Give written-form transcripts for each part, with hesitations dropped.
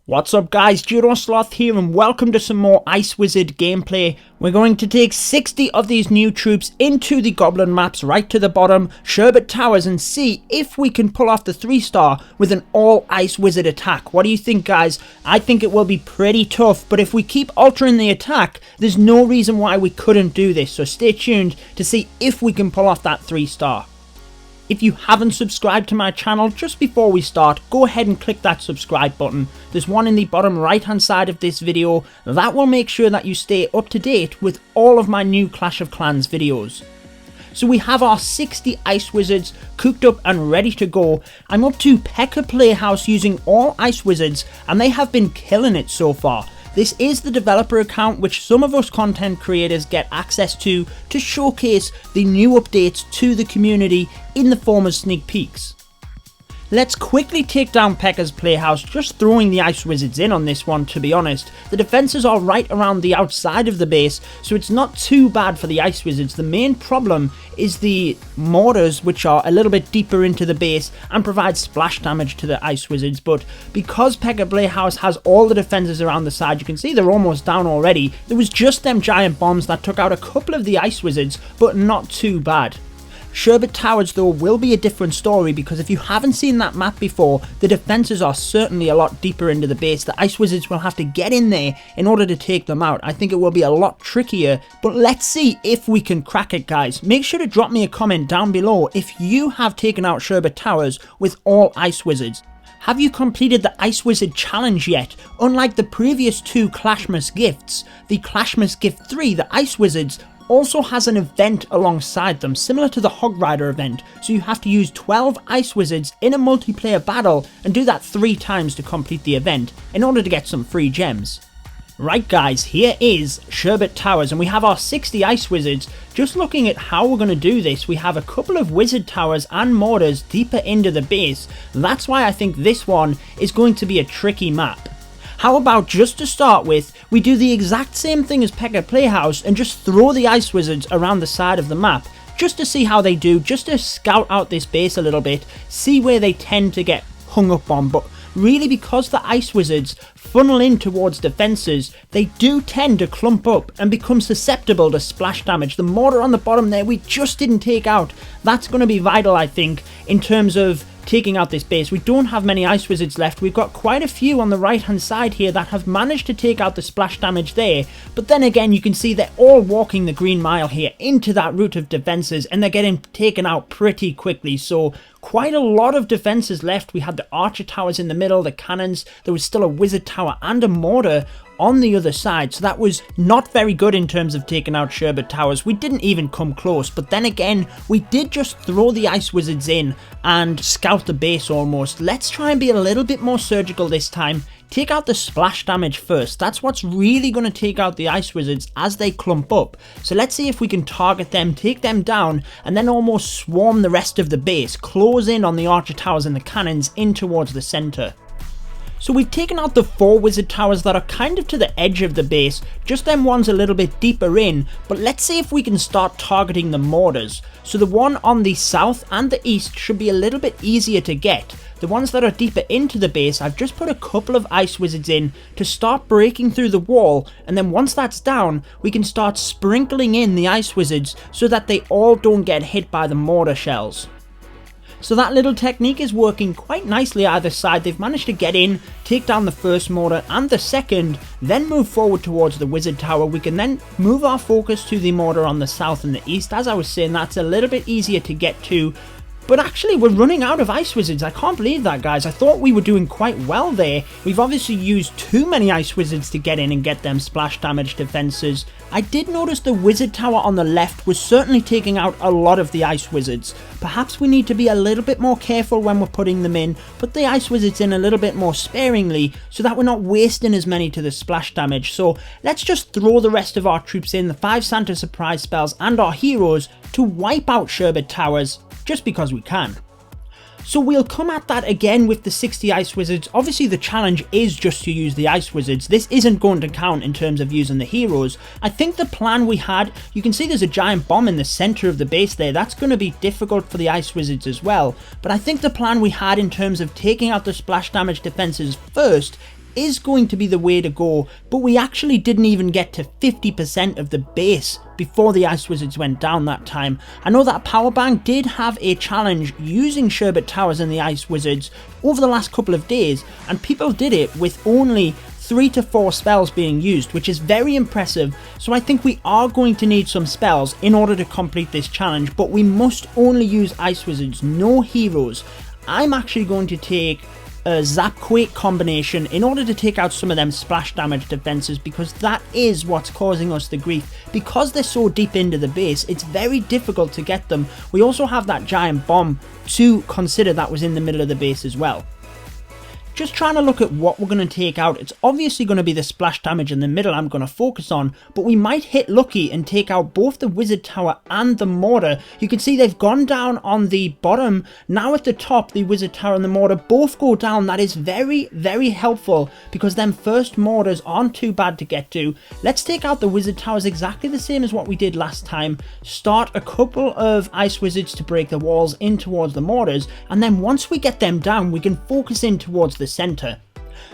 What's up guys, Judo Sloth here and welcome to some more Ice Wizard gameplay. We're going to take 60 of these new troops into the goblin maps right to the bottom, Sherbet Towers, and see if we can pull off the 3-star with an all Ice Wizard attack. What do you think guys? I think it will be pretty tough, but if we keep altering the attack, there's no reason why we couldn't do this, so stay tuned to see if we can pull off that 3-star. If you haven't subscribed to my channel, just before we start, go ahead and click that subscribe button. There's one in the bottom right hand side of this video. That will make sure that you stay up to date with all of my new Clash of Clans videos. So we have our 60 Ice Wizards cooked up and ready to go. I'm up to P.E.K.K.A. Playhouse using all Ice Wizards and they have been killing it so far. This is the developer account which some of us content creators get access to showcase the new updates to the community in the form of sneak peeks. Let's quickly take down P.E.K.K.A.'s Playhouse, just throwing the Ice Wizards in on this one to be honest. The defences are right around the outside of the base, so it's not too bad for the Ice Wizards. The main problem is the mortars, which are a little bit deeper into the base and provide splash damage to the Ice Wizards, but because P.E.K.K.A. Playhouse has all the defences around the side, you can see they're almost down already. There was just them giant bombs that took out a couple of the Ice Wizards, but not too bad. Sherbet Towers though will be a different story because if you haven't seen that map before, the defences are certainly a lot deeper into the base. The Ice Wizards will have to get in there in order to take them out. I think it will be a lot trickier, but let's see if we can crack it guys. Make sure to drop me a comment down below if you have taken out Sherbet Towers with all Ice Wizards. Have you completed the Ice Wizard challenge yet? Unlike the previous two Clashmas Gifts, the Clashmas Gift 3, the Ice Wizards, also has an event alongside them, similar to the Hog Rider event, so you have to use 12 Ice Wizards in a multiplayer battle and do that 3 times to complete the event in order to get some free gems. Right guys, here is Sherbet Towers and we have our 60 Ice Wizards. Just looking at how we're going to do this, we have a couple of Wizard Towers and mortars deeper into the base. That's why I think this one is going to be a tricky map. How about just to start with, we do the exact same thing as P.E.K.K.A. Playhouse and just throw the Ice Wizards around the side of the map, just to see how they do, just to scout out this base a little bit, see where they tend to get hung up on. But really because the Ice Wizards funnel in towards defences, they do tend to clump up and become susceptible to splash damage. The mortar on the bottom there we just didn't take out. That's going to be vital I think in terms of taking out this base. We don't have many Ice Wizards left. We've got quite a few on the right hand side here that have managed to take out the splash damage there, but then again you can see they're all walking the green mile here into that route of defences and they're getting taken out pretty quickly, so quite a lot of defences left. We had the archer towers in the middle, the cannons, there was still a wizard tower and a mortar on the other side, so that was not very good in terms of taking out Sherbet Towers. We didn't even come close, but then again we did just throw the Ice Wizards in and scout the base almost. Let's try and be a little bit more surgical this time. Take out the splash damage first. That's what's really going to take out the Ice Wizards as they clump up. So let's see if we can target them, take them down, and then almost swarm the rest of the base, close in on the archer towers and the cannons in towards the centre. So we've taken out the 4 wizard towers that are kind of to the edge of the base, just them ones a little bit deeper in, but let's see if we can start targeting the mortars. So the one on the south and the east should be a little bit easier to get. The ones that are deeper into the base, I've just put a couple of Ice Wizards in to start breaking through the wall, and then once that's down, we can start sprinkling in the Ice Wizards so that they all don't get hit by the mortar shells. So that little technique is working quite nicely either side. They've managed to get in, take down the first mortar and the second, then move forward towards the wizard tower. We can then move our focus to the mortar on the south and the east. As I was saying, that's a little bit easier to get to. But actually we're running out of Ice Wizards. I can't believe that guys. I thought we were doing quite well there. We've obviously used too many Ice Wizards to get in and get them splash damage defences. I did notice the wizard tower on the left was certainly taking out a lot of the Ice Wizards. Perhaps we need to be a little bit more careful when we're putting them in. Put the Ice Wizards in a little bit more sparingly so that we're not wasting as many to the splash damage. So let's just throw the rest of our troops in, the 5 Santa surprise spells and our heroes to wipe out Sherbet Towers just because we can. So we'll come at that again with the 60 Ice Wizards. Obviously the challenge is just to use the Ice Wizards. This isn't going to count in terms of using the heroes. I think the plan we had, you can see there's a giant bomb in the center of the base there. That's going to be difficult for the Ice Wizards as well. But I think the plan we had in terms of taking out the splash damage defenses first is going to be the way to go, but we actually didn't even get to 50% of the base before the Ice Wizards went down that time. I know that Power Bank did have a challenge using Sherbet Towers and the Ice Wizards over the last couple of days, and people did it with only 3 to 4 spells being used, which is very impressive. So I think we are going to need some spells in order to complete this challenge, but we must only use Ice Wizards, no heroes. I'm actually going to take a Zap Quake combination in order to take out some of them splash damage defenses, because that is what's causing us the grief. Because they're so deep into the base, it's very difficult to get them. We also have that giant bomb to consider that was in the middle of the base as well. Just trying to look at what we're going to take out. It's obviously going to be the splash damage in the middle I'm going to focus on, but we might hit lucky and take out both the Wizard Tower and the Mortar. You can see they've gone down on the bottom. Now at the top, the Wizard Tower and the Mortar both go down. That is very, very helpful, because them first Mortars aren't too bad to get to. Let's take out the Wizard Towers exactly the same as what we did last time. Start a couple of Ice Wizards to break the walls in towards the Mortars, and then once we get them down, we can focus in towards the center.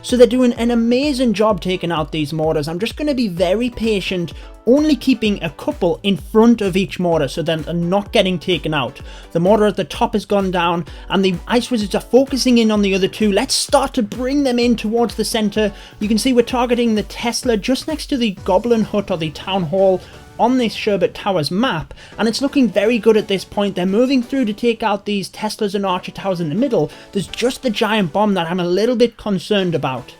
So they're doing an amazing job taking out these mortars. I'm just going to be very patient, only keeping a couple in front of each mortar so then they're not getting taken out. The mortar at the top has gone down and the Ice Wizards are focusing in on the other two. Let's start to bring them in towards the center. You can see we're targeting the Tesla just next to the Goblin Hut or the Town Hall on this Sherbet Towers map, and it's looking very good at this point. They're moving through to take out these Teslas and Archer Towers in the middle. There's just the giant bomb that I'm a little bit concerned about.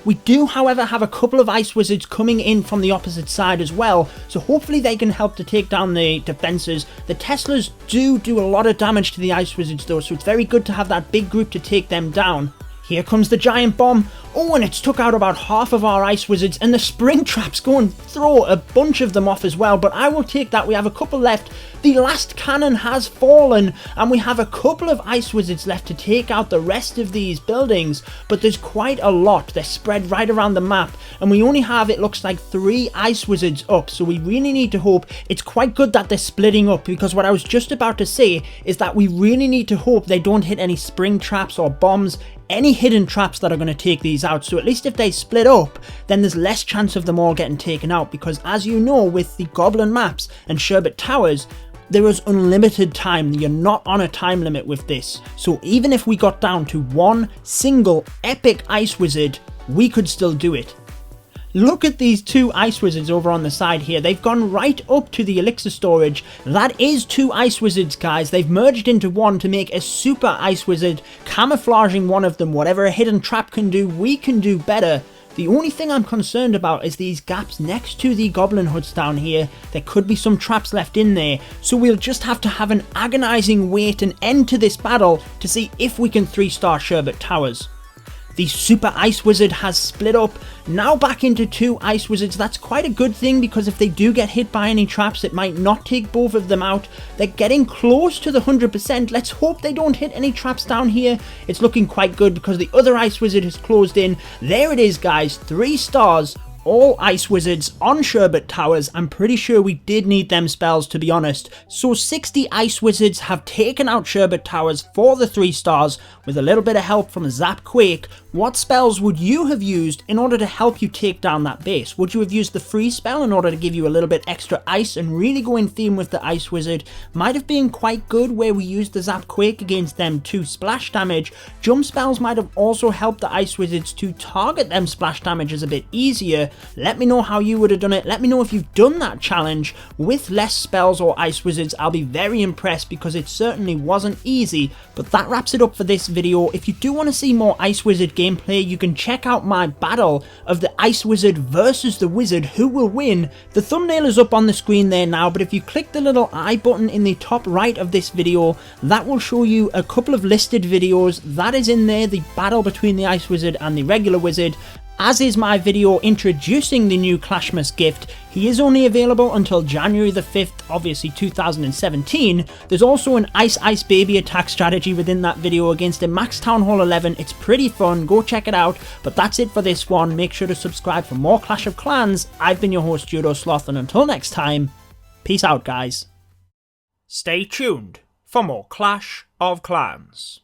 We do, however, have a couple of Ice Wizards coming in from the opposite side as well, so hopefully they can help to take down the defenses. The Teslas do a lot of damage to the Ice Wizards though, so it's very good to have that big group to take them down. Here comes the giant bomb. Oh, and it's took out about half of our Ice Wizards, and the spring traps go and throw a bunch of them off as well, but I will take that. We have a couple left. The last cannon has fallen, and we have a couple of Ice Wizards left to take out the rest of these buildings, but there's quite a lot. They're spread right around the map, and we only have, it looks like, 3 Ice Wizards up, so we really need to hope. It's quite good that they're splitting up, because what I was just about to say is that we really need to hope they don't hit any spring traps or bombs, any hidden traps that are going to take these out. So at least if they split up, then there's less chance of them all getting taken out, because as you know, with the Goblin maps and Sherbet Towers, there is unlimited time. You're not on a time limit with this. So even if we got down to one single epic Ice Wizard, we could still do it. Look at these 2 Ice Wizards over on the side here. They've gone right up to the elixir storage. That is 2 Ice Wizards, guys. They've merged into one to make a super Ice Wizard, camouflaging one of them. Whatever a hidden trap can do, we can do better. The only thing I'm concerned about is these gaps next to the Goblin Huts down here. There could be some traps left in there, so we'll just have to have an agonizing wait and end to this battle to see if we can 3-star Sherbet Towers. The Super Ice Wizard has split up, now back into 2 Ice Wizards. That's quite a good thing, because if they do get hit by any traps, it might not take both of them out. They're getting close to the 100%. Let's hope they don't hit any traps down here. It's looking quite good because the other Ice Wizard has closed in. There it is, guys, 3 stars. All Ice Wizards on Sherbet Towers. I'm pretty sure we did need them spells, to be honest. So 60 Ice Wizards have taken out Sherbet Towers for the 3 stars with a little bit of help from Zap Quake. What spells would you have used in order to help you take down that base? Would you have used the freeze spell in order to give you a little bit extra ice and really go in theme with the Ice Wizard? Might have been quite good where we used the Zap Quake against them 2 splash damage. Jump spells might have also helped the Ice Wizards to target them splash damages a bit easier. Let me know how you would have done it. Let me know if you've done that challenge with less spells or Ice Wizards. I'll be very impressed, because it certainly wasn't easy. But that wraps it up for this video. If you do want to see more Ice Wizard gameplay, you can check out my battle of the Ice Wizard versus the Wizard. Who will win? The thumbnail is up on the screen there now, but if you click the little I button in the top right of this video, that will show you a couple of listed videos. That is in there, the battle between the Ice Wizard and the regular Wizard, as is my video introducing the new Clashmas Gift. He is only available until January the 5th, obviously 2017. There's also an Ice Baby attack strategy within that video against a Max Town Hall 11. It's pretty fun, go check it out. But that's it for this one. Make sure to subscribe for more Clash of Clans. I've been your host, Judo Sloth, and until next time, peace out, guys. Stay tuned for more Clash of Clans.